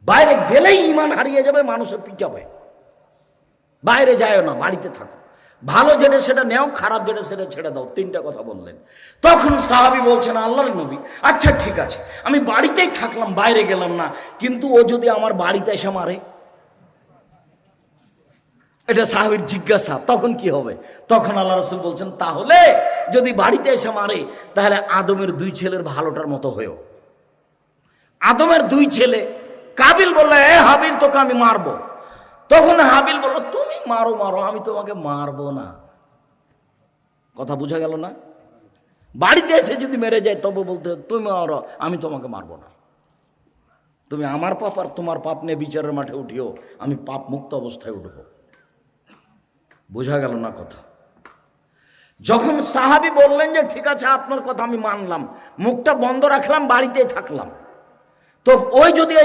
বাইরে গেলেই ঈমান হারিয়ে যাবে, মানুষের পিটাবে। বাইরে যায় না, বাড়িতে থাকো, ভালো যেটা সেটা নেও, খারাপ যেটা সেটা ছেড়ে দাও। তিনটা কথা বললেন। তখন সাহাবী বলছেন, আল্লাহর নবী, আচ্ছা ঠিক আছে, আমি বাড়িতেই থাকলাম, বাইরে গেলাম না, কিন্তু ও যদি আমার বাড়িতে এসে মারে? এটা সাহাবীর জিজ্ঞাসা। তখন কি হবে? তখন আল্লাহ রাসূল বলছেন, তাহলে যদি বাড়িতে এসে মারে, তাহলে আদমের 2 ছেলের ভালোটার মতো হয়েও। আদমের 2 ছেলে, কাবিল বলল, এ হাবিল, তোকে আমি মারবো। তখন হাবিল বলল, তুমি মারো মারো, আমি তোমাকে মারবো না। কথা বোঝা গেল না? বাড়িতে এসে যদি মেরে যায় তবে বলতে, তুমি মারো, আমি তোমাকে মারবো না। তুমি আমার পাপ আর তোমার পাপ নিয়ে বিচারের মাঠে উঠিও, আমি পাপ মুক্ত অবস্থায় উঠবো। বোঝা গেল না কথা? যখন সাহাবী বললেন যে ঠিক আছে আপনার কথা আমি মানলাম, মুখটা বন্ধ রাখলাম, বাড়িতেই থাকলাম, তো ওই যদি